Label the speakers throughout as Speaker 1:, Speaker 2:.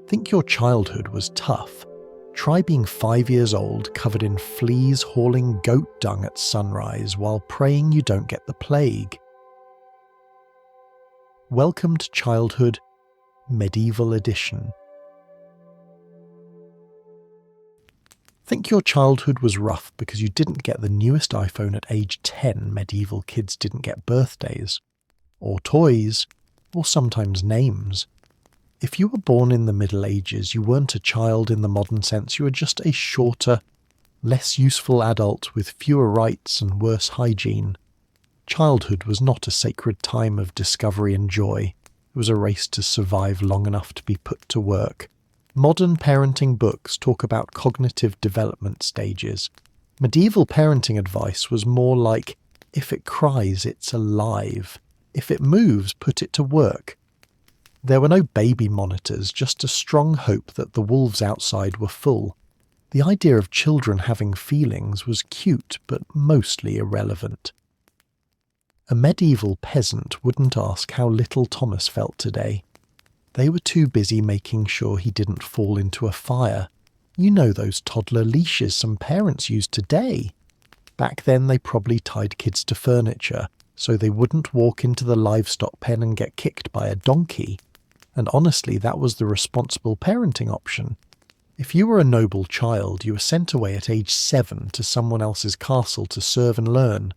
Speaker 1: Think your childhood was tough? Try being 5 years old, covered in fleas hauling goat dung at sunrise while praying you don't get the plague. Welcome to Childhood, Medieval Edition. Think your childhood was rough because you didn't get the newest iPhone at age 10 medieval kids didn't get birthdays, or toys, or sometimes names. If you were born in the Middle Ages, you weren't a child in the modern sense, you were just a shorter, less useful adult with fewer rights and worse hygiene. Childhood was not a sacred time of discovery and joy. It was a race to survive long enough to be put to work. Modern parenting books talk about cognitive development stages. Medieval parenting advice was more like, if it cries, it's alive. If it moves, put it to work. There were no baby monitors, just a strong hope that the wolves outside were full. The idea of children having feelings was cute, but mostly irrelevant. A medieval peasant wouldn't ask how little Thomas felt today. They were too busy making sure he didn't fall into a fire. You know those toddler leashes some parents use today. Back then they probably tied kids to furniture, so they wouldn't walk into the livestock pen and get kicked by a donkey. And honestly, that was the responsible parenting option. If you were a noble child, you were sent away at age 7 to someone else's castle to serve and learn.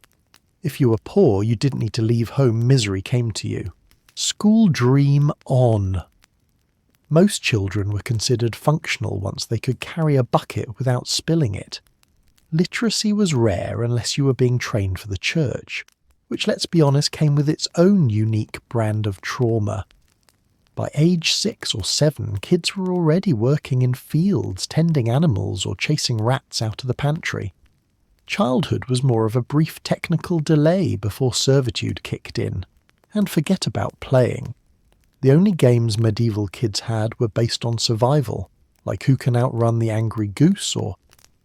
Speaker 1: If you were poor, you didn't need to leave home, misery came to you. School dream on. Most children were considered functional once they could carry a bucket without spilling it. Literacy was rare unless you were being trained for the church, which, let's be honest, came with its own unique brand of trauma. By age 6 or 7, kids were already working in fields, tending animals or chasing rats out of the pantry. Childhood was more of a brief technical delay before servitude kicked in. And forget about playing. The only games medieval kids had were based on survival, like who can outrun the angry goose or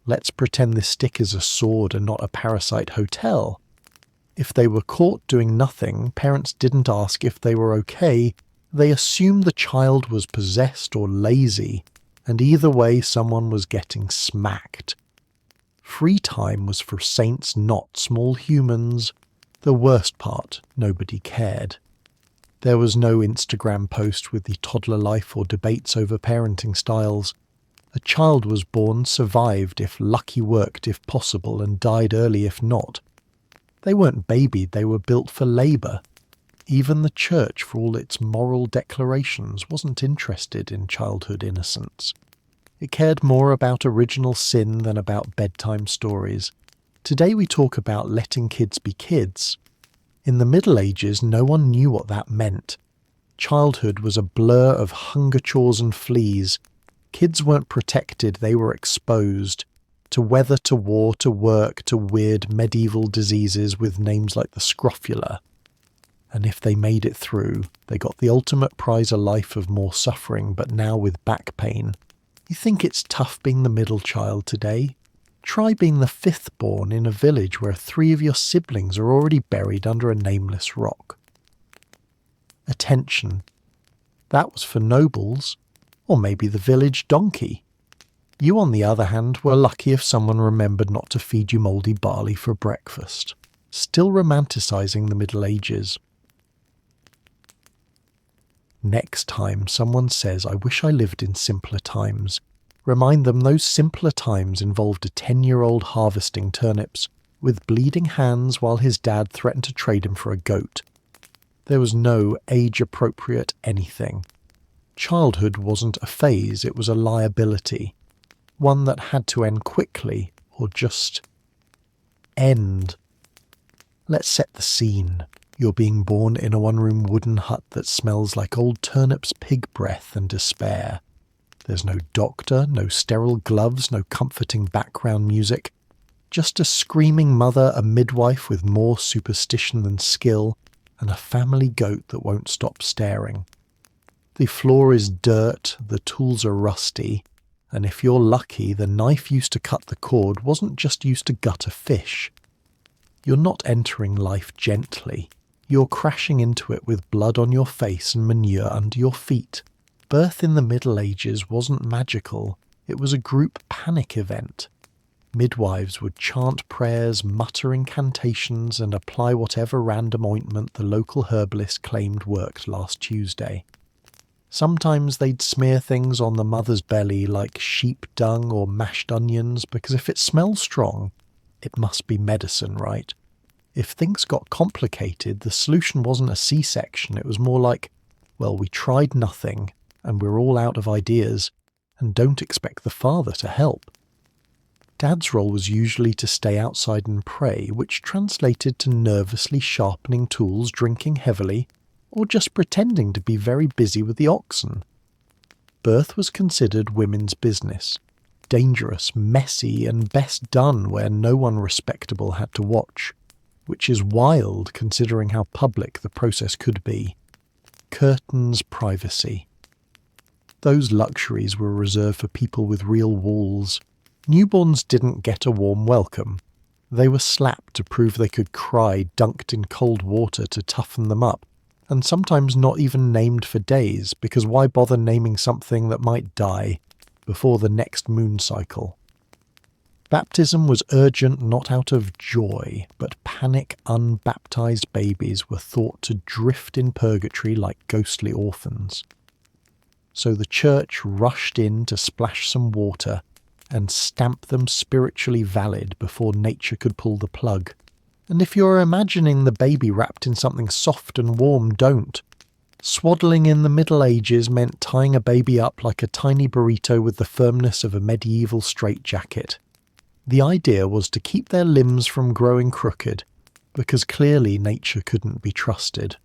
Speaker 1: let's pretend this stick is a sword and not a parasite hotel. If they were caught doing nothing, parents didn't ask if they were okay. They assumed the child was possessed or lazy, and either way someone was getting smacked. Free time was for saints, not small humans. The worst part, nobody cared. There was no Instagram post with the toddler life or debates over parenting styles. A child was born, survived if lucky, worked if possible, and died early if not. They weren't babied, they were built for labour. Even the church, for all its moral declarations, wasn't interested in childhood innocence. It cared more about original sin than about bedtime stories. Today we talk about letting kids be kids. In the Middle Ages, no one knew what that meant. Childhood was a blur of hunger chores and fleas. Kids weren't protected, they were exposed. To weather, to war, to work, to weird medieval diseases with names like the scrofula. And if they made it through, they got the ultimate prize, a life of more suffering, but now with back pain. You think it's tough being the middle child today? Try being the 5th born in a village where 3 of your siblings are already buried under a nameless rock. Attention. That was for nobles, or maybe the village donkey. You, on the other hand, were lucky if someone remembered not to feed you mouldy barley for breakfast. Still romanticising the Middle Ages. Next time someone says, "I wish I lived in simpler times," remind them those simpler times involved a 10-year-old harvesting turnips with bleeding hands while his dad threatened to trade him for a goat. There was no age-appropriate anything. Childhood wasn't a phase, it was a liability. One that had to end quickly, or just end. Let's set the scene. You're being born in a one-room wooden hut that smells like old turnips, pig breath and despair. There's no doctor, no sterile gloves, no comforting background music. Just a screaming mother, a midwife with more superstition than skill, and a family goat that won't stop staring. The floor is dirt, the tools are rusty, and if you're lucky, the knife used to cut the cord wasn't just used to gut a fish. You're not entering life gently. You're crashing into it with blood on your face and manure under your feet. Birth in the Middle Ages wasn't magical, it was a group panic event. Midwives would chant prayers, mutter incantations, and apply whatever random ointment the local herbalist claimed worked last Tuesday. Sometimes they'd smear things on the mother's belly like sheep dung or mashed onions, because if it smells strong, it must be medicine, right? If things got complicated, the solution wasn't a C-section, it was more like, well, we tried nothing, and we're all out of ideas, and don't expect the father to help. Dad's role was usually to stay outside and pray, which translated to nervously sharpening tools, drinking heavily, or just pretending to be very busy with the oxen. Birth was considered women's business, dangerous, messy, and best done where no one respectable had to watch, which is wild considering how public the process could be. Curtains, privacy. Those luxuries were reserved for people with real walls. Newborns didn't get a warm welcome. They were slapped to prove they could cry, dunked in cold water to toughen them up, and sometimes not even named for days, because why bother naming something that might die before the next moon cycle? Baptism was urgent not out of joy, but panic unbaptized babies were thought to drift in purgatory like ghostly orphans. So the church rushed in to splash some water and stamp them spiritually valid before nature could pull the plug. And if you're imagining the baby wrapped in something soft and warm, don't. Swaddling in the Middle Ages meant tying a baby up like a tiny burrito with the firmness of a medieval straitjacket. The idea was to keep their limbs from growing crooked, because clearly nature couldn't be trusted.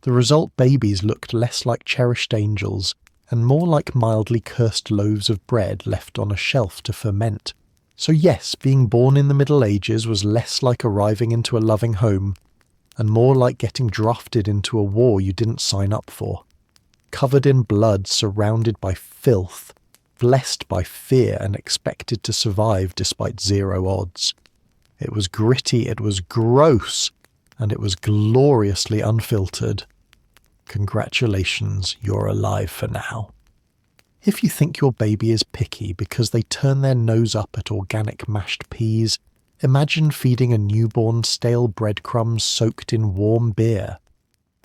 Speaker 1: The result, babies looked less like cherished angels and more like mildly cursed loaves of bread left on a shelf to ferment. So yes, being born in the Middle Ages was less like arriving into a loving home, and more like getting drafted into a war you didn't sign up for. Covered in blood, surrounded by filth, blessed by fear and expected to survive despite zero odds. It was gritty, it was gross, and it was gloriously unfiltered. Congratulations, you're alive for now. If you think your baby is picky because they turn their nose up at organic mashed peas, imagine feeding a newborn stale breadcrumbs soaked in warm beer.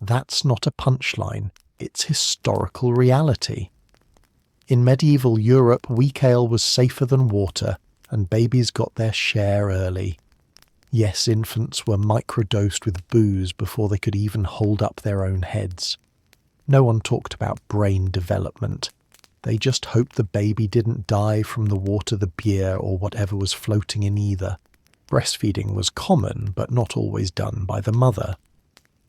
Speaker 1: That's not a punchline, it's historical reality. In medieval Europe, weak ale was safer than water, and babies got their share early. Yes, infants were microdosed with booze before they could even hold up their own heads. No one talked about brain development. They just hoped the baby didn't die from the water, the beer, or whatever was floating in either. Breastfeeding was common, but not always done by the mother.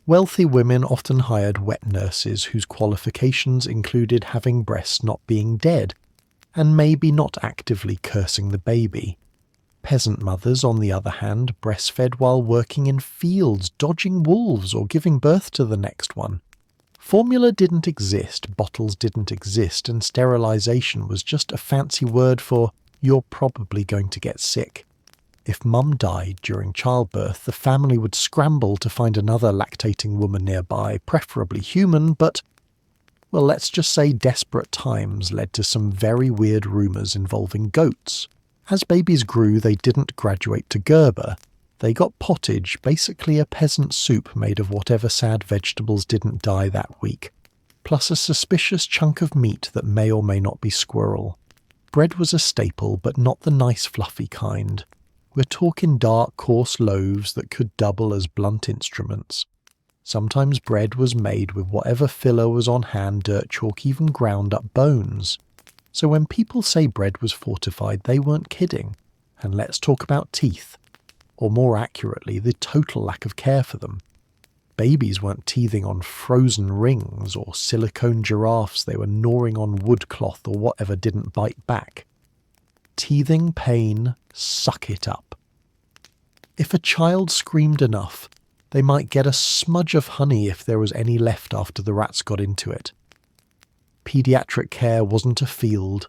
Speaker 1: Wealthy women often hired wet nurses whose qualifications included having breasts not being dead, and maybe not actively cursing the baby. Peasant mothers, on the other hand, breastfed while working in fields, dodging wolves, or giving birth to the next one. Formula didn't exist, bottles didn't exist, and sterilization was just a fancy word for, you're probably going to get sick. If mum died during childbirth, the family would scramble to find another lactating woman nearby, preferably human, but, well, let's just say desperate times led to some very weird rumours involving goats. As babies grew, they didn't graduate to Gerber. They got pottage, basically a peasant soup made of whatever sad vegetables didn't die that week, plus a suspicious chunk of meat that may or may not be squirrel. Bread was a staple, but not the nice fluffy kind. We're talking dark, coarse loaves that could double as blunt instruments. Sometimes bread was made with whatever filler was on hand, dirt chalk, even ground up bones. So when people say bread was fortified, they weren't kidding. And let's talk about teeth. Or more accurately, the total lack of care for them. Babies weren't teething on frozen rings or silicone giraffes, they were gnawing on wood cloth or whatever didn't bite back. Teething pain, suck it up. If a child screamed enough, they might get a smudge of honey if there was any left after the rats got into it. Pediatric care wasn't a field,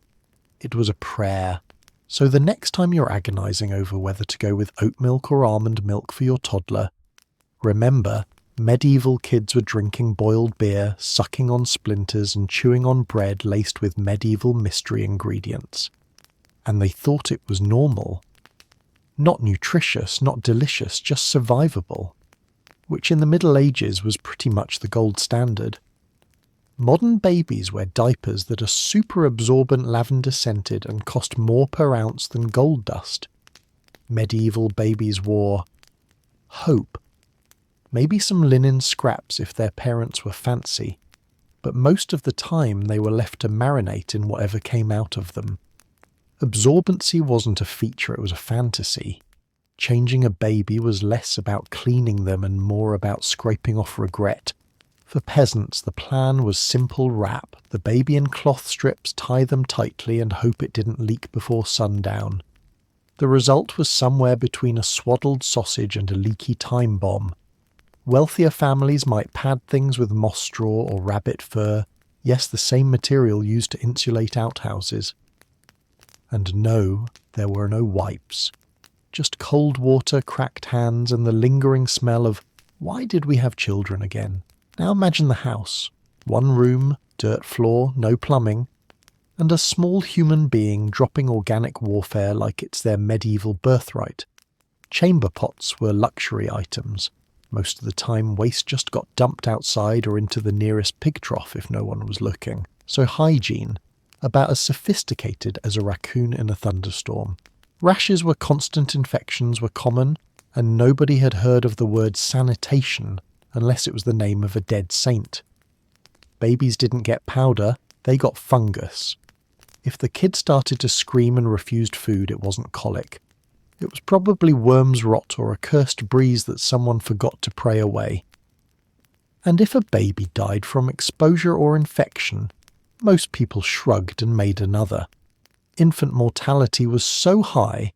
Speaker 1: it was a prayer. So the next time you're agonising over whether to go with oat milk or almond milk for your toddler, remember, Medieval kids were drinking boiled beer, sucking on splinters and chewing on bread laced with medieval mystery ingredients. And they thought it was normal. Not nutritious, not delicious, just survivable. Which in the Middle Ages was pretty much the gold standard. Modern babies wear diapers that are super absorbent lavender scented and cost more per ounce than gold dust. Medieval babies wore hope. Maybe some linen scraps if their parents were fancy, but most of the time they were left to marinate in whatever came out of them. Absorbency wasn't a feature, it was a fantasy. Changing a baby was less about cleaning them and more about scraping off regret. For peasants, the plan was simple wrap the baby in cloth strips, tie them tightly and hope it didn't leak before sundown. The result was somewhere between a swaddled sausage and a leaky time bomb. Wealthier families might pad things with moss straw or rabbit fur, yes, the same material used to insulate outhouses. And no, there were no wipes. Just cold water, cracked hands, and the lingering smell of, why did we have children again? Now imagine the house. One room, dirt floor, no plumbing, and a small human being dropping organic warfare like it's their medieval birthright. Chamber pots were luxury items. Most of the time, waste just got dumped outside or into the nearest pig trough if no one was looking. So hygiene, about as sophisticated as a raccoon in a thunderstorm. Rashes were constant, infections were common, and nobody had heard of the word sanitation unless it was the name of a dead saint. Babies didn't get powder, they got fungus. If the kid started to scream and refused food, it wasn't colic. It was probably worm's rot or a cursed breeze that someone forgot to pray away. And if a baby died from exposure or infection, most people shrugged and made another. Infant mortality was so high,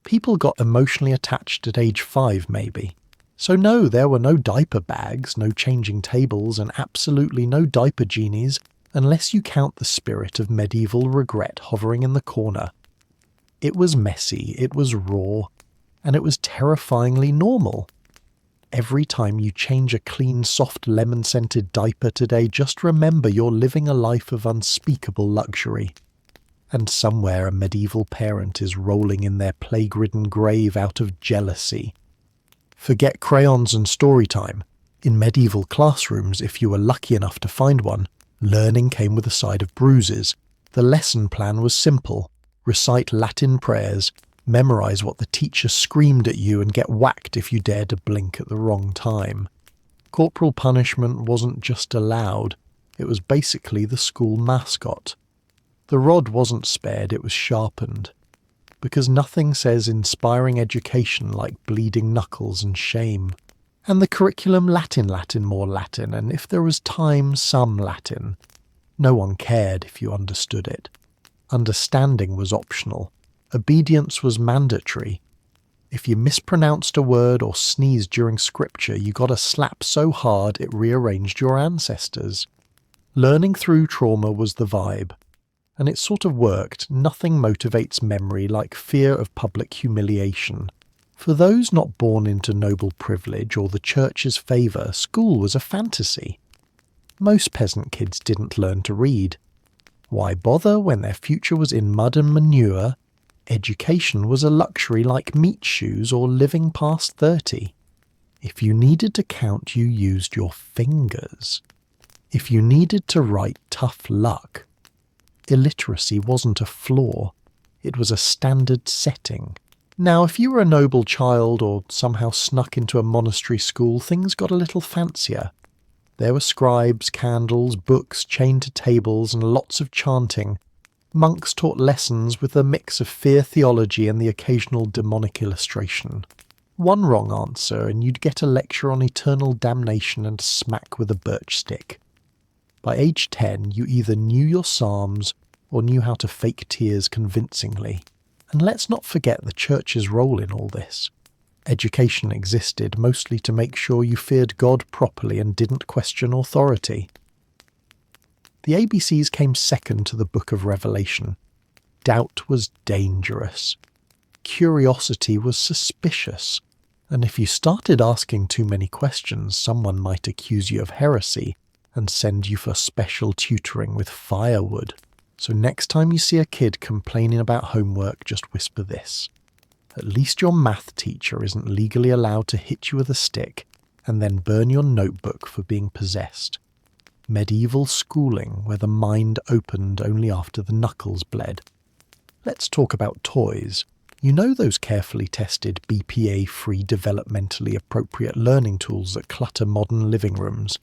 Speaker 1: people got emotionally attached at age 5 maybe. So no, there were no diaper bags, no changing tables, and absolutely no diaper genies, unless you count the spirit of medieval regret hovering in the corner. It was messy, it was raw, and it was terrifyingly normal. Every time you change a clean, soft, lemon-scented diaper today, just remember you're living a life of unspeakable luxury. And somewhere a medieval parent is rolling in their plague-ridden grave out of jealousy. Forget crayons and story time. In medieval classrooms, if you were lucky enough to find one, learning came with a side of bruises. The lesson plan was simple. Recite Latin prayers, memorize what the teacher screamed at you, and get whacked if you dared to blink at the wrong time. Corporal punishment wasn't just allowed, it was basically the school mascot. The rod wasn't spared, it was sharpened. Because nothing says inspiring education like bleeding knuckles and shame. And the curriculum Latin, more Latin, and if there was time, some Latin. No one cared if you understood it. Understanding was optional. Obedience was mandatory. If you mispronounced a word or sneezed during scripture, you got a slap so hard it rearranged your ancestors. Learning through trauma was the vibe. And it sort of worked. Nothing motivates memory like fear of public humiliation. For those not born into noble privilege or the church's favour, school was a fantasy. Most peasant kids didn't learn to read. Why bother when their future was in mud and manure? Education was a luxury like meat shoes or living past 30. If you needed to count, you used your fingers. If you needed to write tough luck. Illiteracy wasn't a flaw, it was a standard setting. Now, if you were a noble child or somehow snuck into a monastery school, things got a little fancier. There were scribes, candles, books chained to tables, and lots of chanting. Monks taught lessons with a mix of fear theology and the occasional demonic illustration. One wrong answer, and you'd get a lecture on eternal damnation and a smack with a birch stick. By age 10, you either knew your psalms or knew how to fake tears convincingly. And let's not forget the church's role in all this. Education existed mostly to make sure you feared God properly and didn't question authority. The ABCs came second to the Book of Revelation. Doubt was dangerous. Curiosity was suspicious. And if you started asking too many questions, someone might accuse you of heresy and send you for special tutoring with firewood. So next time you see a kid complaining about homework, just whisper this: at least your math teacher isn't legally allowed to hit you with a stick and then burn your notebook for being possessed. Medieval schooling where the mind opened only after the knuckles bled. Let's talk about toys. You know those carefully tested, BPA-free, developmentally appropriate learning tools that clutter modern living rooms?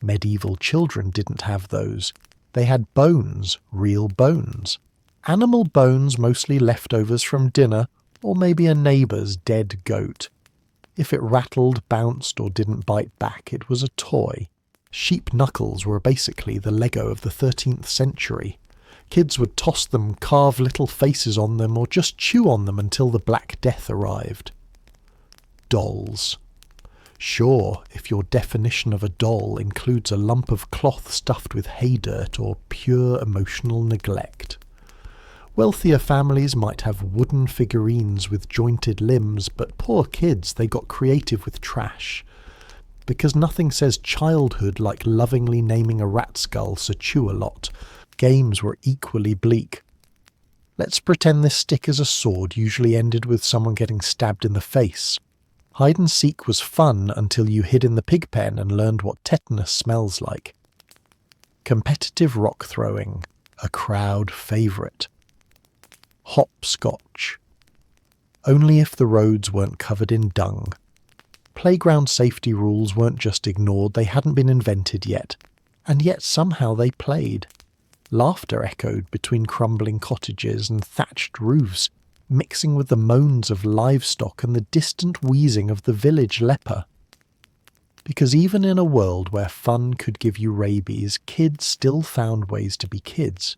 Speaker 1: Medieval children didn't have those. They had bones, real bones. Animal bones, mostly leftovers from dinner, or maybe a neighbour's dead goat. If it rattled, bounced, or didn't bite back, it was a toy. Sheep knuckles were basically the Lego of the 13th century. Kids would toss them, carve little faces on them, or just chew on them until the Black Death arrived. Dolls. Sure, if your definition of a doll includes a lump of cloth stuffed with hay dirt or pure emotional neglect. Wealthier families might have wooden figurines with jointed limbs, but poor kids, they got creative with trash. Because nothing says childhood like lovingly naming a rat skull so chew a lot. Games were equally bleak. Let's pretend this stick as a sword usually ended with someone getting stabbed in the face. Hide and seek was fun until you hid in the pig pen and learned what tetanus smells like. Competitive rock throwing, a crowd favourite. Hopscotch. Only if the roads weren't covered in dung. Playground safety rules weren't just ignored, they hadn't been invented yet. And yet somehow they played. Laughter echoed between crumbling cottages and thatched roofs, mixing with the moans of livestock and the distant wheezing of the village leper. Because even in a world where fun could give you rabies, kids still found ways to be kids.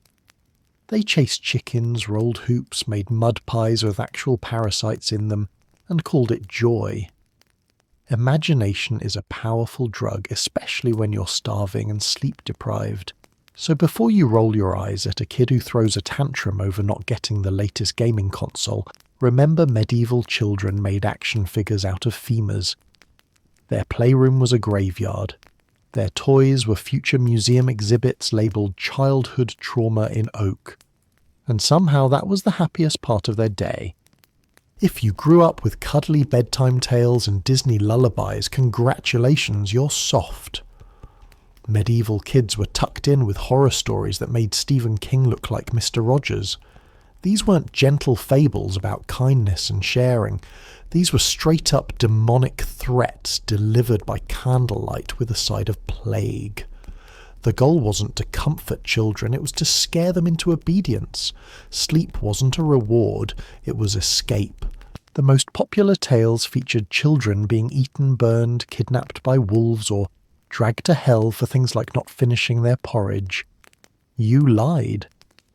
Speaker 1: They chased chickens, rolled hoops, made mud pies with actual parasites in them, and called it joy. Imagination is a powerful drug, especially when you're starving and sleep deprived. So before you roll your eyes at a kid who throws a tantrum over not getting the latest gaming console, remember medieval children made action figures out of femurs. Their playroom was a graveyard. Their toys were future museum exhibits labelled childhood trauma in oak. And somehow that was the happiest part of their day. If you grew up with cuddly bedtime tales and Disney lullabies, congratulations, you're soft. Medieval kids were tucked in with horror stories that made Stephen King look like Mr. Rogers. These weren't gentle fables about kindness and sharing. These were straight-up demonic threats delivered by candlelight with a side of plague. The goal wasn't to comfort children, it was to scare them into obedience. Sleep wasn't a reward, it was escape. The most popular tales featured children being eaten, burned, kidnapped by wolves, or dragged to hell for things like not finishing their porridge. You lied.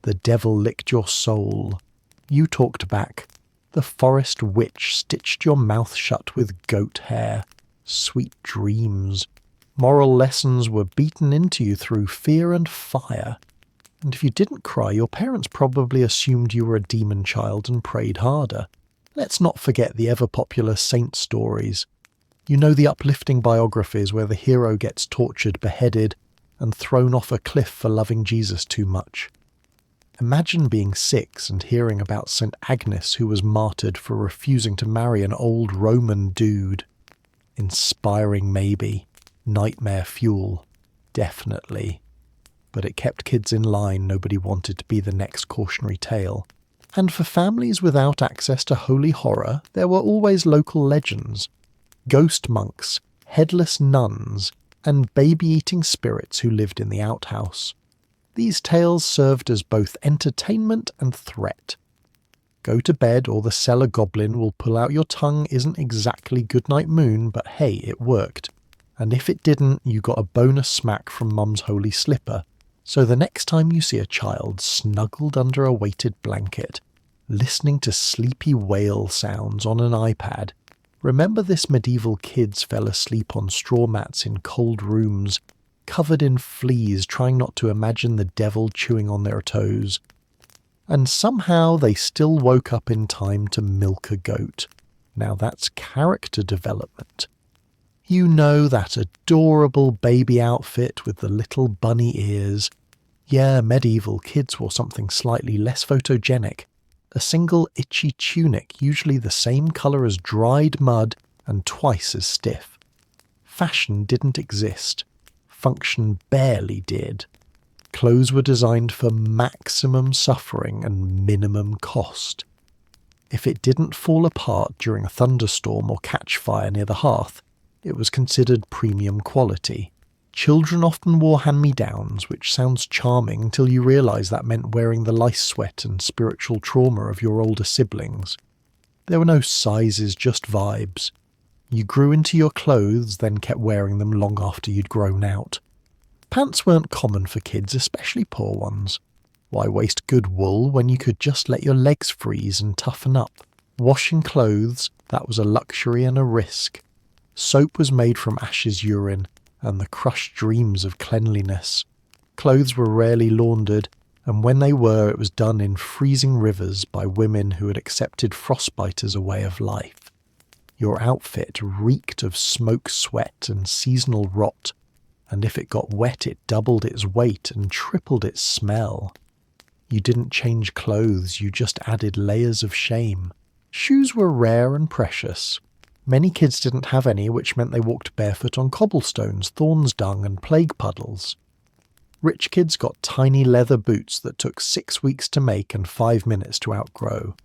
Speaker 1: The devil licked your soul. You talked back. The forest witch stitched your mouth shut with goat hair. Sweet dreams. Moral lessons were beaten into you through fear and fire. And if you didn't cry, your parents probably assumed you were a demon child and prayed harder. Let's not forget the ever-popular saint stories. You know the uplifting biographies where the hero gets tortured, beheaded, and thrown off a cliff for loving Jesus too much. Imagine being 6 and hearing about St. Agnes who was martyred for refusing to marry an old Roman dude. Inspiring maybe. Nightmare fuel. Definitely. But it kept kids in line, nobody wanted to be the next cautionary tale. And for families without access to holy horror, there were always local legends. Ghost monks, headless nuns, and baby-eating spirits who lived in the outhouse. These tales served as both entertainment and threat. Go to bed or the cellar goblin will pull out your tongue isn't exactly Goodnight Moon, but hey, it worked. And if it didn't, you got a bonus smack from Mum's holy slipper. So the next time you see a child snuggled under a weighted blanket, listening to sleepy whale sounds on an iPad, remember this medieval kids fell asleep on straw mats in cold rooms, covered in fleas, trying not to imagine the devil chewing on their toes. And somehow they still woke up in time to milk a goat. Now that's character development. You know that adorable baby outfit with the little bunny ears. Yeah, medieval kids wore something slightly less photogenic. A single itchy tunic, usually the same colour as dried mud and twice as stiff. Fashion didn't exist. Function barely did. Clothes were designed for maximum suffering and minimum cost. If it didn't fall apart during a thunderstorm or catch fire near the hearth, it was considered premium quality. Children often wore hand-me-downs, which sounds charming until you realise that meant wearing the lice sweat and spiritual trauma of your older siblings. There were no sizes, just vibes. You grew into your clothes, then kept wearing them long after you'd grown out. Pants weren't common for kids, especially poor ones. Why waste good wool when you could just let your legs freeze and toughen up? Washing clothes, that was a luxury and a risk. Soap was made from Ash's urine and the crushed dreams of cleanliness. Clothes were rarely laundered, and when they were, it was done in freezing rivers by women who had accepted frostbite as a way of life. Your outfit reeked of smoke, sweat, and seasonal rot, and if it got wet it doubled its weight and tripled its smell. You didn't change clothes, you just added layers of shame. Shoes were rare and precious. Many kids didn't have any, which meant they walked barefoot on cobblestones, thorns dung, and plague puddles. Rich kids got tiny leather boots that took 6 weeks to make and 5 minutes to outgrow.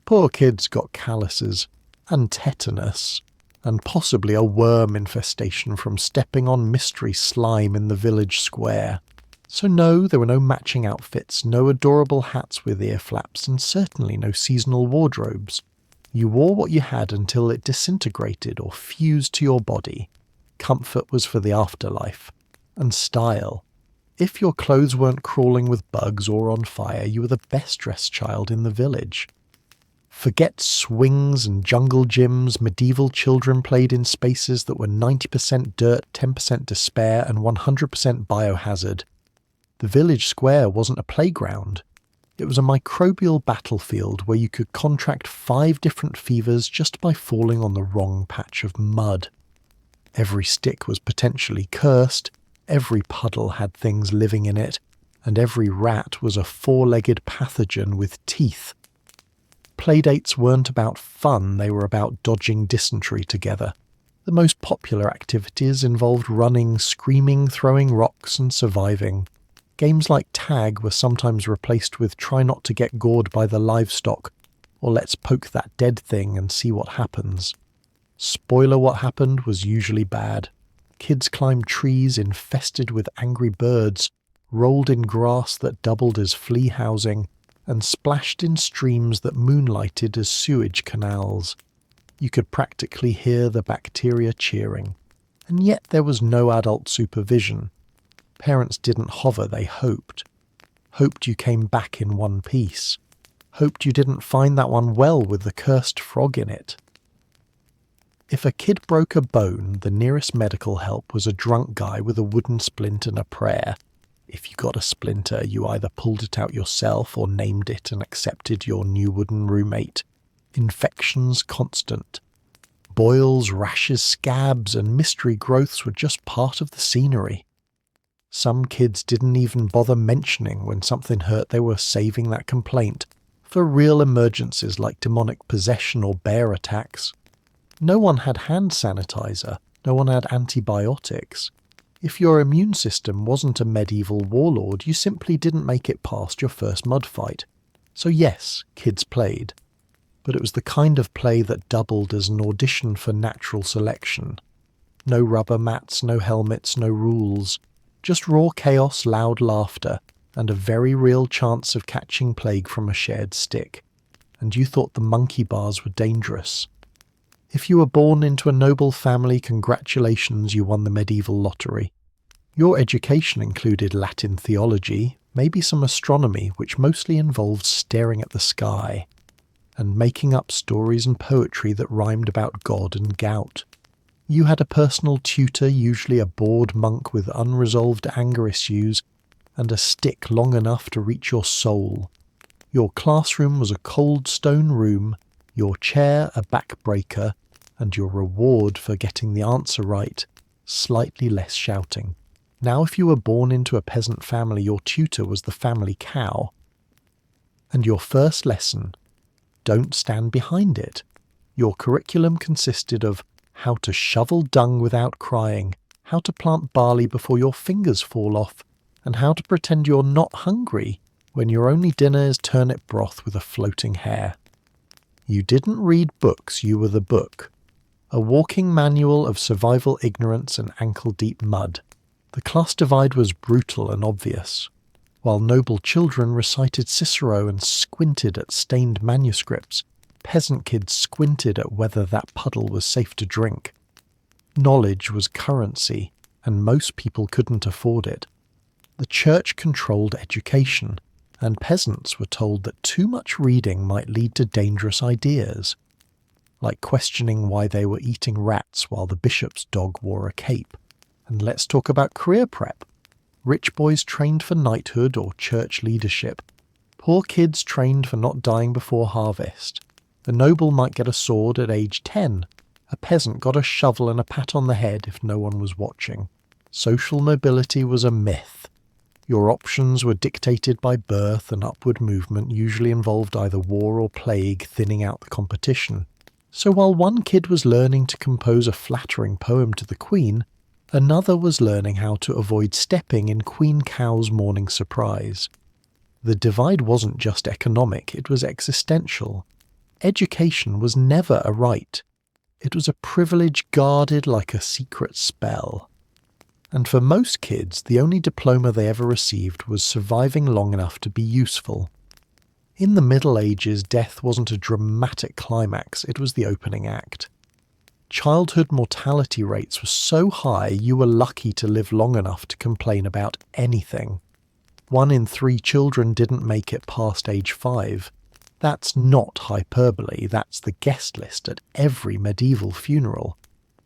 Speaker 1: Poor kids got calluses, and tetanus, and possibly a worm infestation from stepping on mystery slime in the village square. So no, there were no matching outfits, no adorable hats with ear flaps, and certainly no seasonal wardrobes. You wore what you had until it disintegrated or fused to your body. Comfort was for the afterlife. And style. If your clothes weren't crawling with bugs or on fire, you were the best-dressed child in the village. Forget swings and jungle gyms. Medieval children played in spaces that were 90% dirt, 10% despair, and 100% biohazard. The village square wasn't a playground. It was a microbial battlefield where you could contract 5 different fevers just by falling on the wrong patch of mud. Every stick was potentially cursed, every puddle had things living in it, and every rat was a 4-legged pathogen with teeth. Playdates weren't about fun, they were about dodging dysentery together. The most popular activities involved running, screaming, throwing rocks, and surviving. Games like tag were sometimes replaced with try not to get gored by the livestock, or let's poke that dead thing and see what happens. Spoiler, what happened was usually bad. Kids climbed trees infested with angry birds, rolled in grass that doubled as flea housing, and splashed in streams that moonlighted as sewage canals. You could practically hear the bacteria cheering. And yet there was no adult supervision. Parents didn't hover, they hoped. Hoped you came back in one piece. Hoped you didn't find that one well with the cursed frog in it. If a kid broke a bone, the nearest medical help was a drunk guy with a wooden splint and a prayer. If you got a splinter, you either pulled it out yourself or named it and accepted your new wooden roommate. Infections constant. Boils, rashes, scabs, and mystery growths were just part of the scenery. Some kids didn't even bother mentioning when something hurt they were saving that complaint for real emergencies like demonic possession or bear attacks. No one had hand sanitizer, no one had antibiotics. If your immune system wasn't a medieval warlord, you simply didn't make it past your first mud fight. So yes, kids played. But it was the kind of play that doubled as an audition for natural selection. No rubber mats, no helmets, no rules. Just raw chaos, loud laughter, and a very real chance of catching plague from a shared stick. And you thought the monkey bars were dangerous. If you were born into a noble family, congratulations, you won the medieval lottery. Your education included Latin theology, maybe some astronomy, which mostly involved staring at the sky, and making up stories and poetry that rhymed about God and gout. You had a personal tutor, usually a bored monk with unresolved anger issues, and a stick long enough to reach your soul. Your classroom was a cold stone room, Your chair a backbreaker, and your reward for getting the answer right, slightly less shouting. Now if you were born into a peasant family, your tutor was the family cow. And your first lesson, don't stand behind it. Your curriculum consisted of how to shovel dung without crying, how to plant barley before your fingers fall off, and how to pretend you're not hungry when your only dinner is turnip broth with a floating hair. You didn't read books, you were the book. A walking manual of survival ignorance and ankle-deep mud. The class divide was brutal and obvious. While noble children recited Cicero and squinted at stained manuscripts, peasant kids squinted at whether that puddle was safe to drink. Knowledge was currency, and most people couldn't afford it. The church controlled education, and peasants were told that too much reading might lead to dangerous ideas, like questioning why they were eating rats while the bishop's dog wore a cape. And let's talk about career prep. Rich boys trained for knighthood or church leadership. Poor kids trained for not dying before harvest. A noble might get a sword at age 10. A peasant got a shovel and a pat on the head if no one was watching. Social mobility was a myth. Your options were dictated by birth, and upward movement usually involved either war or plague thinning out the competition. So while one kid was learning to compose a flattering poem to the Queen, another was learning how to avoid stepping in Queen Cow's morning surprise. The divide wasn't just economic, it was existential. Education was never a right. It was a privilege guarded like a secret spell. And for most kids, the only diploma they ever received was surviving long enough to be useful. In the Middle Ages, death wasn't a dramatic climax, it was the opening act. Childhood mortality rates were so high you were lucky to live long enough to complain about anything. 1 in 3 children didn't make it past age 5. That's not hyperbole, that's the guest list at every medieval funeral.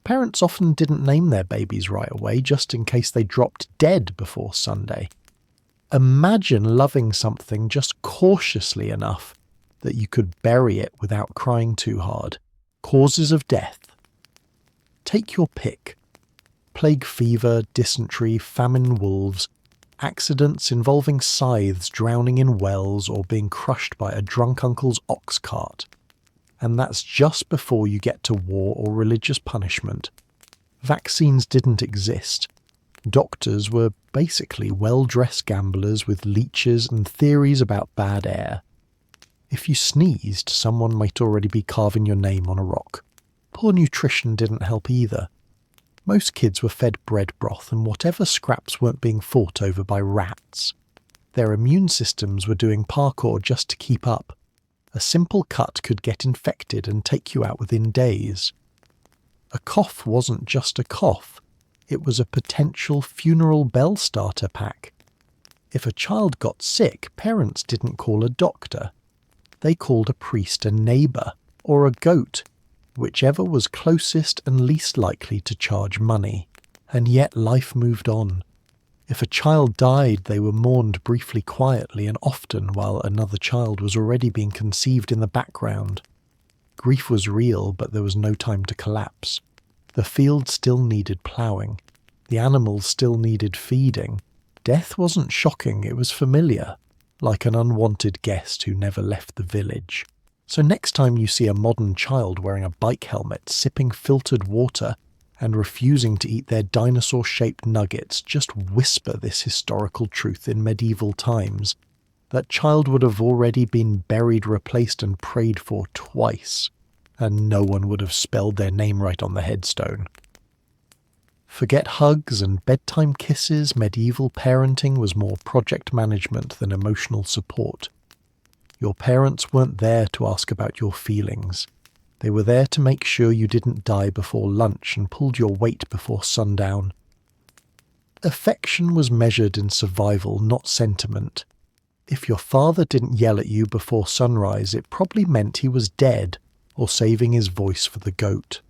Speaker 1: Parents often didn't name their babies right away just in case they dropped dead before Sunday. Imagine loving something just cautiously enough that you could bury it without crying too hard. Causes of death. Take your pick. Plague fever, dysentery, famine wolves, accidents involving scythes drowning in wells or being crushed by a drunk uncle's ox cart. And that's just before you get to war or religious punishment. Vaccines didn't exist. Doctors were basically well-dressed gamblers with leeches and theories about bad air. If you sneezed, someone might already be carving your name on a rock. Poor nutrition didn't help either. Most kids were fed bread broth and whatever scraps weren't being fought over by rats. Their immune systems were doing parkour just to keep up. A simple cut could get infected and take you out within days. A cough wasn't just a cough. It was a potential funeral bell starter pack. If a child got sick, parents didn't call a doctor. They called a priest a neighbour, or a goat, whichever was closest and least likely to charge money. And yet life moved on. If a child died, they were mourned briefly quietly and often while another child was already being conceived in the background. Grief was real, but there was no time to collapse. The field still needed ploughing. The animals still needed feeding. Death wasn't shocking, it was familiar, like an unwanted guest who never left the village. So next time you see a modern child wearing a bike helmet, sipping filtered water, and refusing to eat their dinosaur-shaped nuggets, just whisper this historical truth in medieval times. That child would have already been buried, replaced, and prayed for twice, and no one would have spelled their name right on the headstone. Forget hugs and bedtime kisses, medieval parenting was more project management than emotional support. Your parents weren't there to ask about your feelings. They were there to make sure you didn't die before lunch and pulled your weight before sundown. Affection was measured in survival, not sentiment. If your father didn't yell at you before sunrise, it probably meant he was dead or saving his voice for the goat.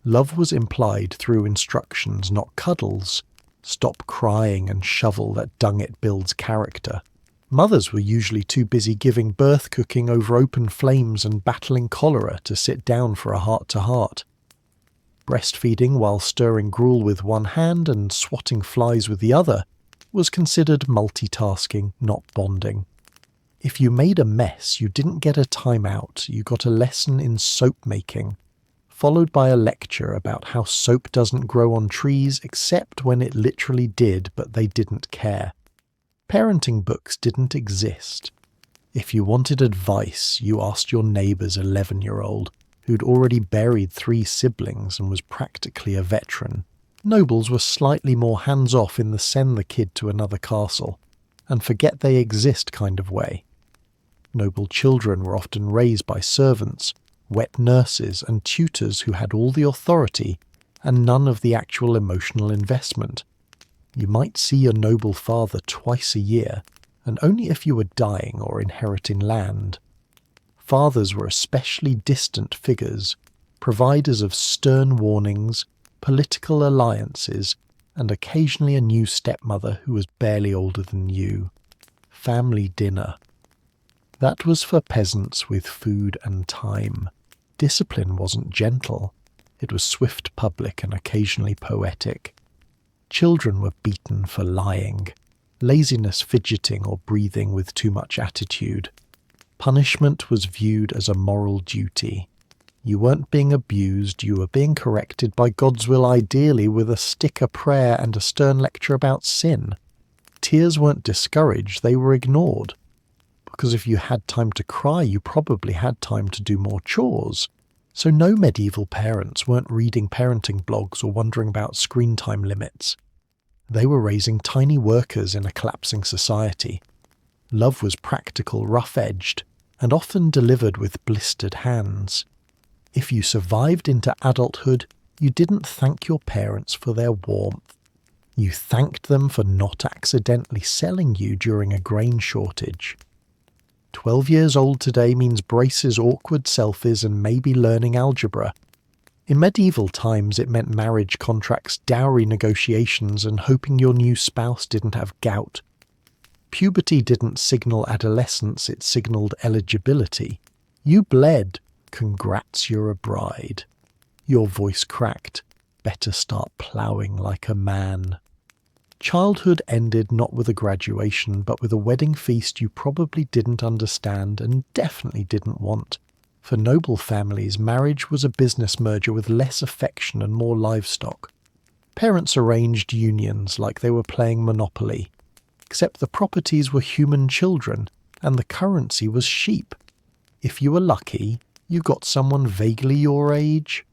Speaker 1: Love was implied through instructions, not cuddles. Stop crying and shovel that dung, it builds character. Mothers were usually too busy giving birth cooking over open flames and battling cholera to sit down for a heart-to-heart. Breastfeeding while stirring gruel with one hand and swatting flies with the other was considered multitasking, not bonding. If you made a mess, you didn't get a timeout, you got a lesson in soap making, followed by a lecture about how soap doesn't grow on trees except when it literally did, but they didn't care. Parenting books didn't exist. If you wanted advice, you asked your neighbour's 11-year-old, who'd already buried 3 siblings and was practically a veteran. Nobles were slightly more hands-off in the send the kid to another castle, and forget they exist kind of way. Noble children were often raised by servants, wet nurses and tutors who had all the authority and none of the actual emotional investment. You might see your noble father twice a year, and only if you were dying or inheriting land. Fathers were especially distant figures, providers of stern warnings, political alliances, and occasionally a new stepmother who was barely older than you. Family dinner. That was for peasants with food and time. Discipline wasn't gentle. It was swift, public, and occasionally poetic. Children were beaten for lying, laziness, fidgeting, or breathing with too much attitude. Punishment was viewed as a moral duty. You weren't being abused, you were being corrected by God's will, ideally with a stick, a prayer, and a stern lecture about sin. Tears weren't discouraged, they were ignored. Because if you had time to cry, you probably had time to do more chores. So no medieval parents weren't reading parenting blogs or wondering about screen time limits. They were raising tiny workers in a collapsing society. Love was practical, rough-edged, and often delivered with blistered hands. If you survived into adulthood, you didn't thank your parents for their warmth. You thanked them for not accidentally selling you during a grain shortage. 12 years old today means braces, awkward selfies, and maybe learning algebra. In medieval times it meant marriage contracts, dowry negotiations, and hoping your new spouse didn't have gout. Puberty didn't signal adolescence, it signalled eligibility. You bled. Congrats, you're a bride. Your voice cracked. Better start plowing like a man. Childhood ended not with a graduation, but with a wedding feast you probably didn't understand and definitely didn't want. For noble families, marriage was a business merger with less affection and more livestock. Parents arranged unions like they were playing Monopoly, except the properties were human children and the currency was sheep. If you were lucky, you got someone vaguely your age.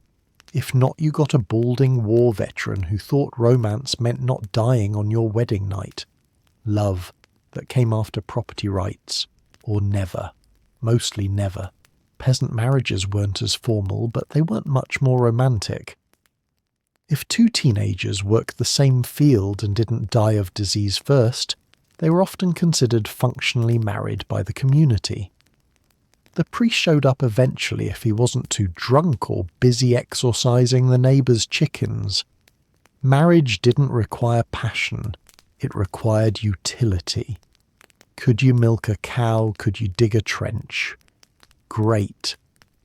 Speaker 1: If not, you got a balding war veteran who thought romance meant not dying on your wedding night. Love that came after property rights, or never. Mostly never. Peasant marriages weren't as formal, but they weren't much more romantic. If 2 teenagers worked the same field and didn't die of disease first, they were often considered functionally married by the community. The priest showed up eventually if he wasn't too drunk or busy exorcising the neighbour's chickens. Marriage didn't require passion, it required utility. Could you milk a cow? Could you dig a trench? Great.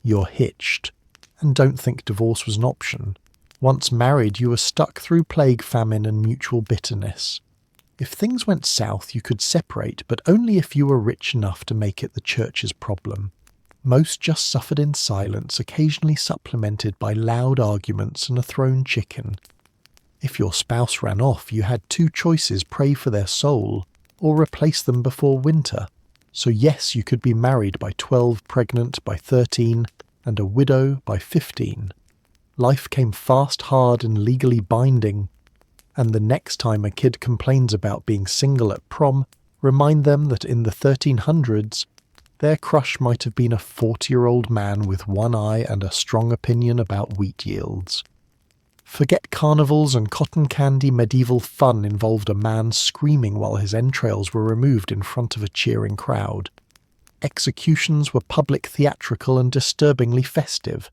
Speaker 1: You're hitched. And don't think divorce was an option. Once married, you were stuck through plague, famine, and mutual bitterness. If things went south, you could separate, but only if you were rich enough to make it the church's problem. Most just suffered in silence, occasionally supplemented by loud arguments and a thrown chicken. If your spouse ran off, you had 2 choices: pray for their soul, or replace them before winter. So yes, you could be married by 12, pregnant by 13, and a widow by 15. Life came fast, hard, and legally binding. And the next time a kid complains about being single at prom, remind them that in the 1300s, their crush might have been a 40-year-old man with one eye and a strong opinion about wheat yields. Forget carnivals and cotton candy. Medieval fun involved a man screaming while his entrails were removed in front of a cheering crowd. Executions were public, theatrical, and disturbingly festive.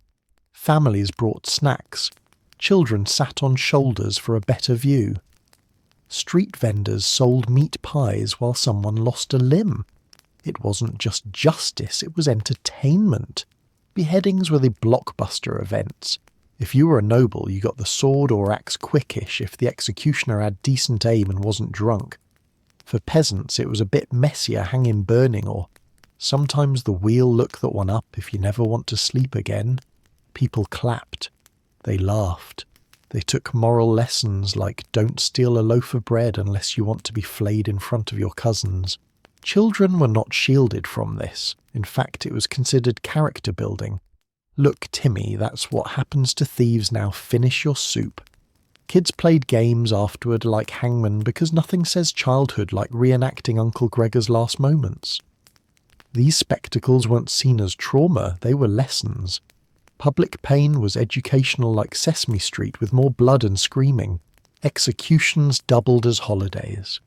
Speaker 1: Families brought snacks. Children sat on shoulders for a better view. Street vendors sold meat pies while someone lost a limb. It wasn't just justice, it was entertainment. Beheadings were the blockbuster events. If you were a noble, you got the sword or axe quickish if the executioner had decent aim and wasn't drunk. For peasants, it was a bit messier hanging burning, or sometimes the wheel look that one up if you never want to sleep again. People clapped. They laughed. They took moral lessons like don't steal a loaf of bread unless you want to be flayed in front of your cousins. Children were not shielded from this. In fact, it was considered character building. Look, Timmy, that's what happens to thieves now. Finish your soup. Kids played games afterward like hangman because nothing says childhood like reenacting Uncle Gregor's last moments. These spectacles weren't seen as trauma, they were lessons. Public pain was educational like Sesame Street with more blood and screaming. Executions doubled as holidays.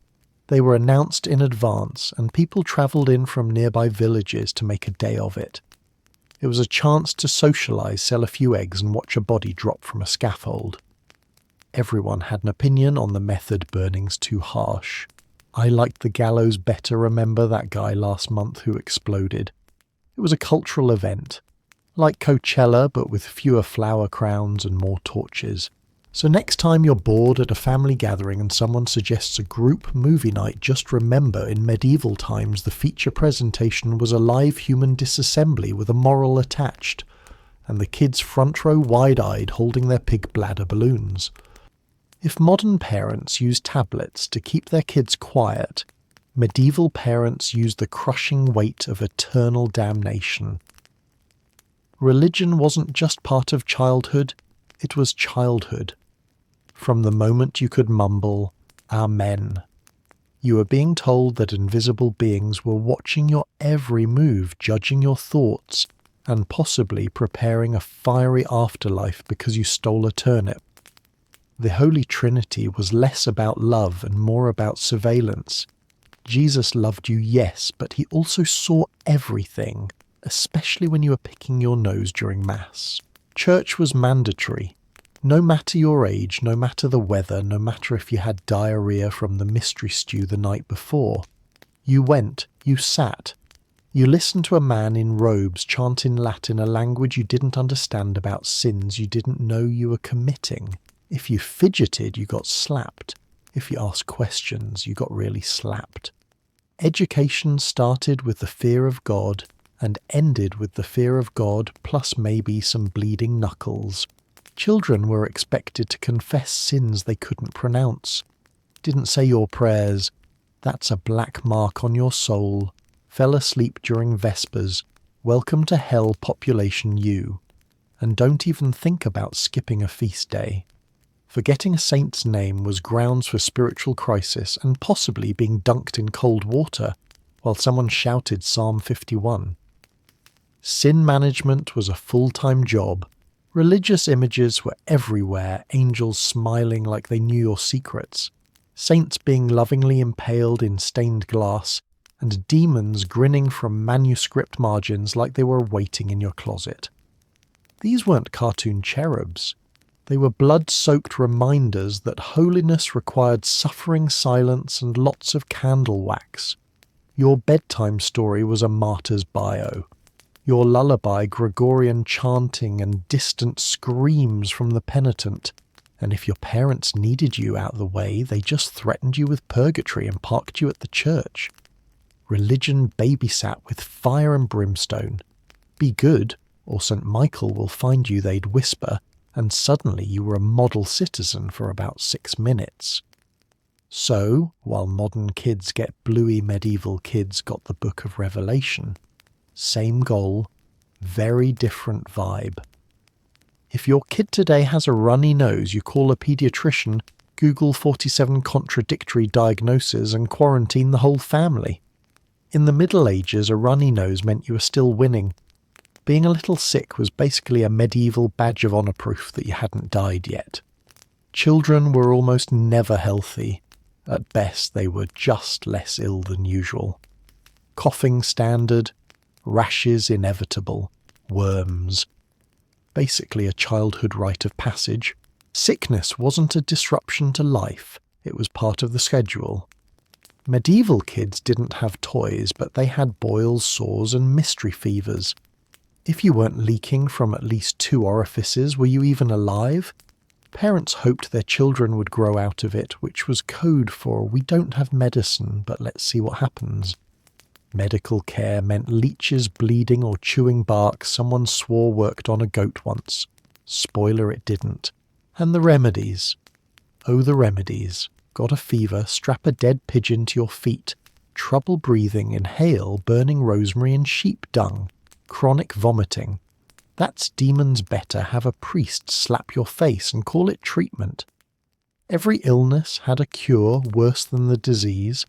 Speaker 1: They were announced in advance, and people travelled in from nearby villages to make a day of it. It was a chance to socialise, sell a few eggs and watch a body drop from a scaffold. Everyone had an opinion on the method. Burning's too harsh. I liked the gallows better. Remember that guy last month who exploded? It was a cultural event. Like Coachella, but with fewer flower crowns and more torches. So next time you're bored at a family gathering and someone suggests a group movie night, just remember in medieval times the feature presentation was a live human disassembly with a moral attached, and the kids front row wide-eyed holding their pig bladder balloons. If modern parents use tablets to keep their kids quiet, medieval parents used the crushing weight of eternal damnation. Religion wasn't just part of childhood, it was childhood. From the moment you could mumble, Amen, you were being told that invisible beings were watching your every move, judging your thoughts, and possibly preparing a fiery afterlife because you stole a turnip. The Holy Trinity was less about love and more about surveillance. Jesus loved you, yes, but he also saw everything, especially when you were picking your nose during Mass. Church was mandatory. No matter your age, no matter the weather, no matter if you had diarrhea from the mystery stew the night before. You went, you sat. You listened to a man in robes chant in Latin a language you didn't understand about sins you didn't know you were committing. If you fidgeted, you got slapped. If you asked questions, you got really slapped. Education started with the fear of God and ended with the fear of God plus maybe some bleeding knuckles. Children were expected to confess sins they couldn't pronounce. Didn't say your prayers. That's a black mark on your soul. Fell asleep during Vespers. Welcome to hell, population U. And don't even think about skipping a feast day. Forgetting a saint's name was grounds for spiritual crisis and possibly being dunked in cold water while someone shouted Psalm 51. Sin management was a full-time job. Religious images were everywhere, angels smiling like they knew your secrets, saints being lovingly impaled in stained glass, and demons grinning from manuscript margins like they were waiting in your closet. These weren't cartoon cherubs. They were blood-soaked reminders that holiness required suffering silence and lots of candle wax. Your bedtime story was a martyr's bio. Your lullaby, Gregorian chanting and distant screams from the penitent, and if your parents needed you out of the way, they just threatened you with purgatory and parked you at the church. Religion babysat with fire and brimstone. Be good, or St. Michael will find you, they'd whisper, and suddenly you were a model citizen for about 6 minutes. So, while modern kids get bluey, medieval kids got the Book of Revelation. Same goal, very different vibe. If your kid today has a runny nose, you call a paediatrician, Google 47 contradictory diagnoses and quarantine the whole family. In the Middle Ages, a runny nose meant you were still winning. Being a little sick was basically a medieval badge of honour proof that you hadn't died yet. Children were almost never healthy. At best, they were just less ill than usual. Coughing standard, rashes inevitable, worms. Basically a childhood rite of passage. Sickness wasn't a disruption to life. It was part of the schedule. Medieval kids didn't have toys, but they had boils, sores, and mystery fevers. If you weren't leaking from at least 2 orifices, were you even alive? Parents hoped their children would grow out of it, which was code for "we don't have medicine, but let's see what happens." Medical care meant leeches bleeding or chewing bark someone swore worked on a goat once. Spoiler, it didn't. And the remedies. Oh, the remedies. Got a fever, strap a dead pigeon to your feet. Trouble breathing, inhale burning rosemary and sheep dung. Chronic vomiting. That's demons better, have a priest slap your face and call it treatment. Every illness had a cure worse than the disease,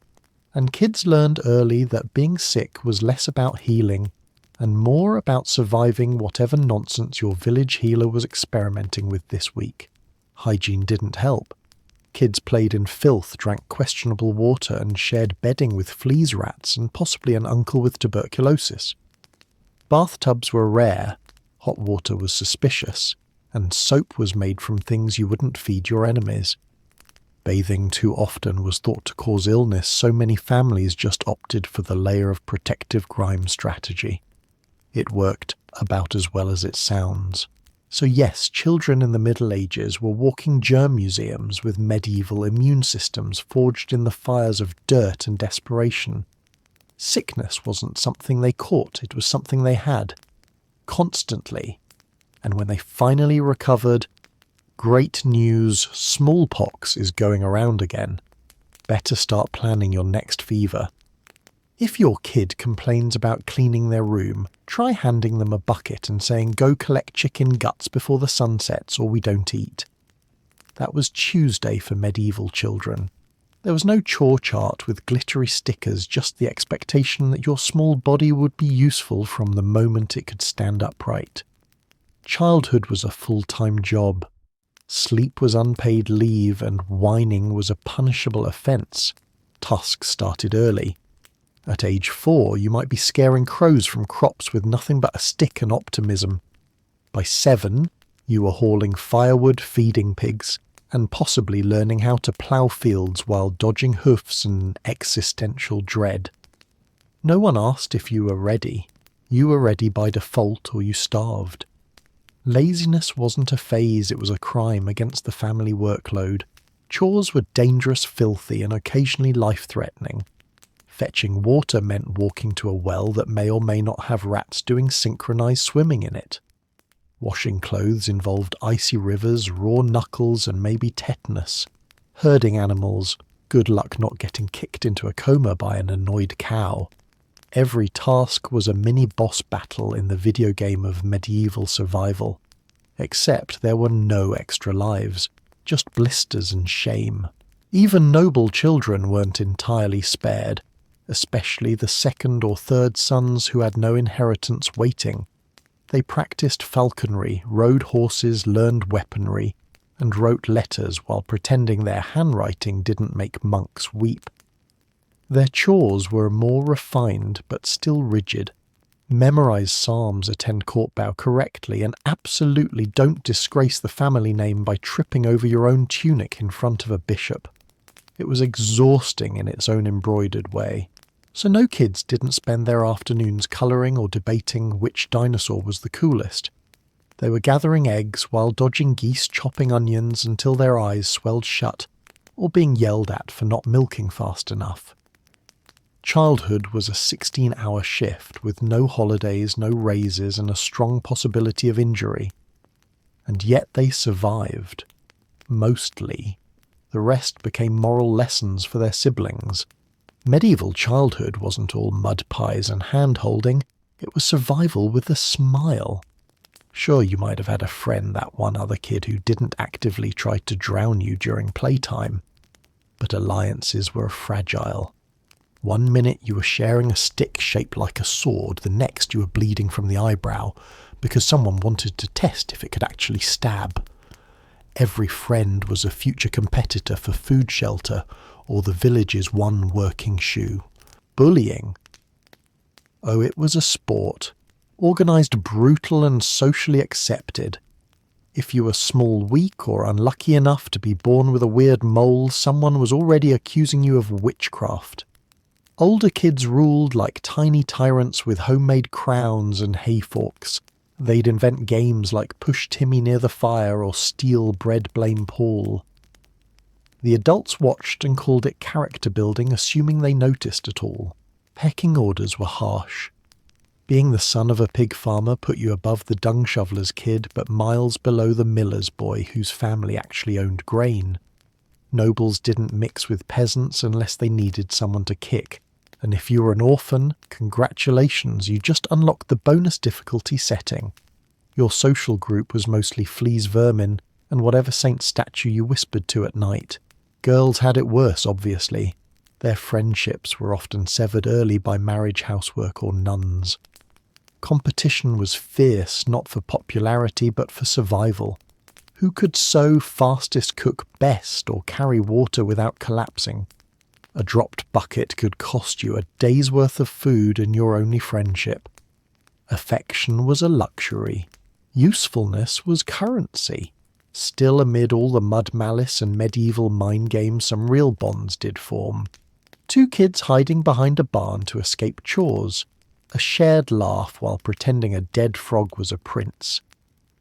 Speaker 1: and kids learned early that being sick was less about healing and more about surviving whatever nonsense your village healer was experimenting with this week. Hygiene didn't help. Kids played in filth, drank questionable water, and shared bedding with fleas rats and possibly an uncle with tuberculosis. Bathtubs were rare, hot water was suspicious, and soap was made from things you wouldn't feed your enemies. Bathing too often was thought to cause illness, so many families just opted for the layer of protective grime strategy. It worked about as well as it sounds. So yes, children in the Middle Ages were walking germ museums with medieval immune systems forged in the fires of dirt and desperation. Sickness wasn't something they caught, it was something they had. Constantly. And when they finally recovered, great news, smallpox is going around again. Better start planning your next fever. If your kid complains about cleaning their room, try handing them a bucket and saying, "Go collect chicken guts before the sun sets or we don't eat." That was Tuesday for medieval children. There was no chore chart with glittery stickers, just the expectation that your small body would be useful from the moment it could stand upright. Childhood was a full-time job. Sleep was unpaid leave, and whining was a punishable offence. Tasks started early. At age 4, you might be scaring crows from crops with nothing but a stick and optimism. By 7, you were hauling firewood, feeding pigs, and possibly learning how to plough fields while dodging hoofs and existential dread. No one asked if you were ready. You were ready by default, or you starved. Laziness wasn't a phase, it was a crime against the family workload. Chores were dangerous, filthy, and occasionally life-threatening. Fetching water meant walking to a well that may or may not have rats doing synchronized swimming in it. Washing clothes involved icy rivers, raw knuckles, and maybe tetanus. Herding animals, good luck not getting kicked into a coma by an annoyed cow. Every task was a mini-boss battle in the video game of medieval survival. Except there were no extra lives, just blisters and shame. Even noble children weren't entirely spared, especially the second or third sons who had no inheritance waiting. They practiced falconry, rode horses, learned weaponry, and wrote letters while pretending their handwriting didn't make monks weep. Their chores were more refined but still rigid. Memorize psalms, attend court bow correctly, and absolutely don't disgrace the family name by tripping over your own tunic in front of a bishop. It was exhausting in its own embroidered way. So no kids didn't spend their afternoons colouring or debating which dinosaur was the coolest. They were gathering eggs while dodging geese chopping onions until their eyes swelled shut, or being yelled at for not milking fast enough. Childhood was a 16-hour shift with no holidays, no raises, and a strong possibility of injury. And yet they survived. Mostly. The rest became moral lessons for their siblings. Medieval childhood wasn't all mud pies and hand-holding, it was survival with a smile. Sure, you might have had a friend, that one other kid who didn't actively try to drown you during playtime. But alliances were fragile. One minute you were sharing a stick shaped like a sword, the next you were bleeding from the eyebrow because someone wanted to test if it could actually stab. Every friend was a future competitor for food shelter or the village's one working shoe. Bullying. Oh, it was a sport, organised, brutal and socially accepted. If you were small, weak, or unlucky enough to be born with a weird mole, someone was already accusing you of witchcraft. Older kids ruled like tiny tyrants with homemade crowns and hay forks. They'd invent games like push Timmy near the fire or steal bread blame Paul. The adults watched and called it character building, assuming they noticed at all. Pecking orders were harsh. Being the son of a pig farmer put you above the dung shoveler's kid, but miles below the miller's boy whose family actually owned grain. Nobles didn't mix with peasants unless they needed someone to kick, and if you were an orphan, congratulations, you just unlocked the bonus difficulty setting. Your social group was mostly fleas, vermin, and whatever saint statue you whispered to at night. Girls had it worse, obviously. Their friendships were often severed early by marriage, housework, or nuns. Competition was fierce, not for popularity, but for survival. Who could sew fastest, cook best, or carry water without collapsing? A dropped bucket could cost you a day's worth of food and your only friendship. Affection was a luxury. Usefulness was currency. Still, amid all the mud malice and medieval mind games, some real bonds did form. Two kids hiding behind a barn to escape chores. A shared laugh while pretending a dead frog was a prince.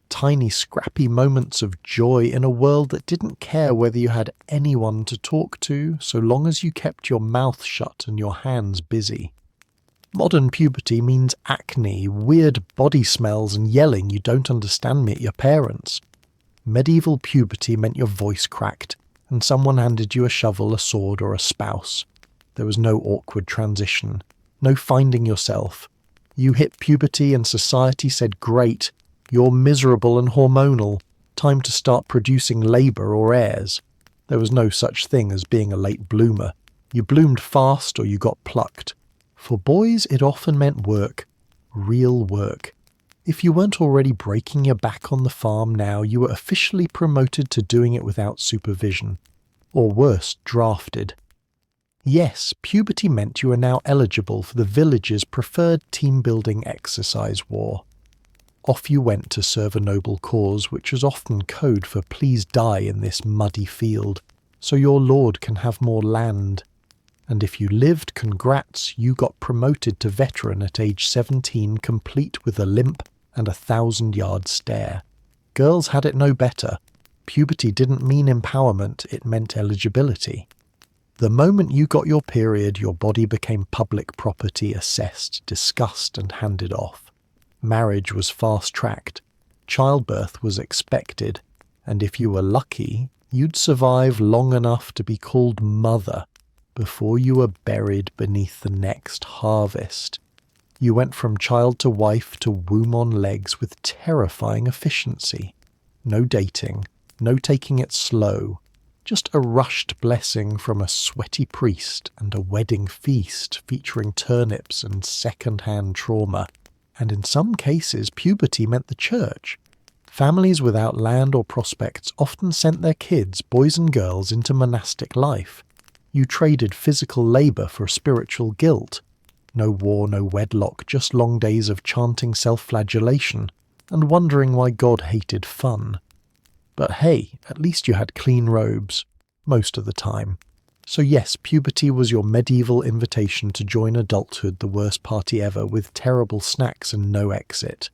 Speaker 1: Tiny scrappy moments of joy in a world that didn't care whether you had anyone to talk to, so long as you kept your mouth shut and your hands busy. Modern puberty means acne, weird body smells, and yelling "you don't understand me" at your parents. Medieval puberty meant your voice cracked, and someone handed you a shovel, a sword, or a spouse. There was no awkward transition. No finding yourself. You hit puberty and society said, "Great, you're miserable and hormonal. Time to start producing labour or heirs." There was no such thing as being a late bloomer. You bloomed fast or you got plucked. For boys, it often meant work. Real work. If you weren't already breaking your back on the farm now, you were officially promoted to doing it without supervision. Or worse, drafted. Yes, puberty meant you were now eligible for the village's preferred team-building exercise war. Off you went to serve a noble cause, which was often code for "please die in this muddy field, so your lord can have more land." And if you lived, congrats, you got promoted to veteran at age 17, complete with a limp and a 1,000-yard stare. Girls had it no better. Puberty didn't mean empowerment, it meant eligibility. The moment you got your period, your body became public property, assessed, discussed, and handed off. Marriage was fast-tracked. Childbirth was expected. And if you were lucky, you'd survive long enough to be called mother before you were buried beneath the next harvest. You went from child to wife to womb on legs with terrifying efficiency. No dating, no taking it slow. Just a rushed blessing from a sweaty priest and a wedding feast featuring turnips and second-hand trauma. And in some cases, puberty meant the church. Families without land or prospects often sent their kids, boys and girls, into monastic life. You traded physical labour for spiritual guilt. No war, no wedlock, just long days of chanting self-flagellation and wondering why God hated fun. But hey, at least you had clean robes, most of the time. So yes, puberty was your medieval invitation to join adulthood, the worst party ever, with terrible snacks and no exit.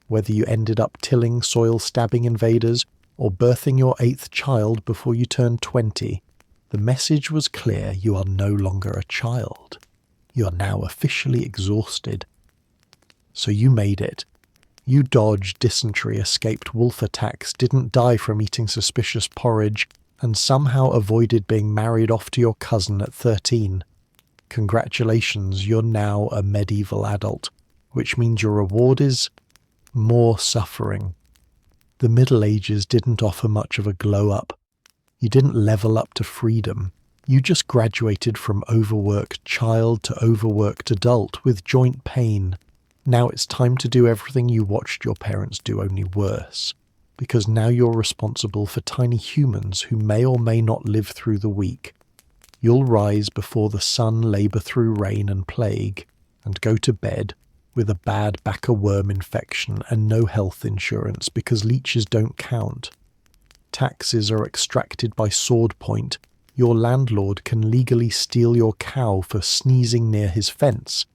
Speaker 1: Whether you ended up tilling soil-stabbing invaders or birthing your 8th child before you turned 20, the message was clear: you are no longer a child. You are now officially exhausted. So you made it. You dodged dysentery, escaped wolf attacks, didn't die from eating suspicious porridge, and somehow avoided being married off to your cousin at 13. Congratulations, you're now a medieval adult, which means your reward is more suffering. The Middle Ages didn't offer much of a glow-up. You didn't level up to freedom. You just graduated from overworked child to overworked adult with joint pain. Now it's time to do everything you watched your parents do, only worse. Because now you're responsible for tiny humans who may or may not live through the week. You'll rise before the sun, labour through rain and plague, and go to bed with a bad backer worm infection and no health insurance because leeches don't count. Taxes are extracted by sword point. Your landlord can legally steal your cow for sneezing near his fence,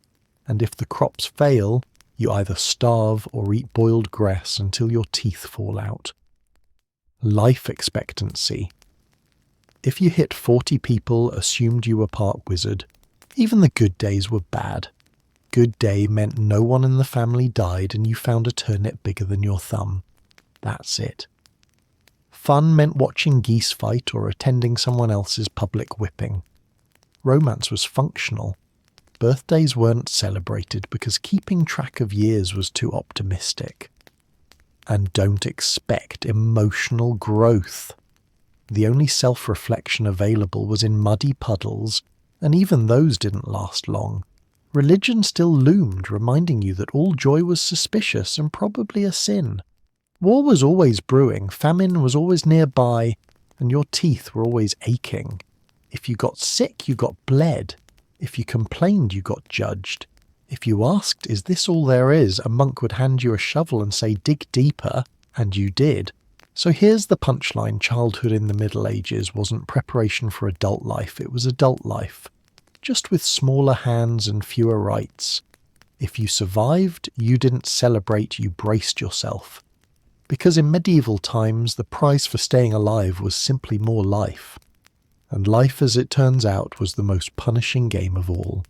Speaker 1: and if the crops fail, you either starve or eat boiled grass until your teeth fall out. Life expectancy. If you hit 40 people assumed you were part wizard. Even the good days were bad. Good day meant no one in the family died and you found a turnip bigger than your thumb. That's it. Fun meant watching geese fight or attending someone else's public whipping. Romance was functional. Birthdays weren't celebrated because keeping track of years was too optimistic. And don't expect emotional growth. The only self-reflection available was in muddy puddles, and even those didn't last long. Religion still loomed, reminding you that all joy was suspicious and probably a sin. War was always brewing, famine was always nearby, and your teeth were always aching. If you got sick, you got bled. If you complained, you got judged. If you asked, "Is this all there is?" a monk would hand you a shovel and say, "Dig deeper," and you did. So here's the punchline: childhood in the Middle Ages wasn't preparation for adult life, it was adult life. Just with smaller hands and fewer rights. If you survived, you didn't celebrate, you braced yourself. Because in medieval times, the prize for staying alive was simply more life. And life, as it turns out, was the most punishing game of all.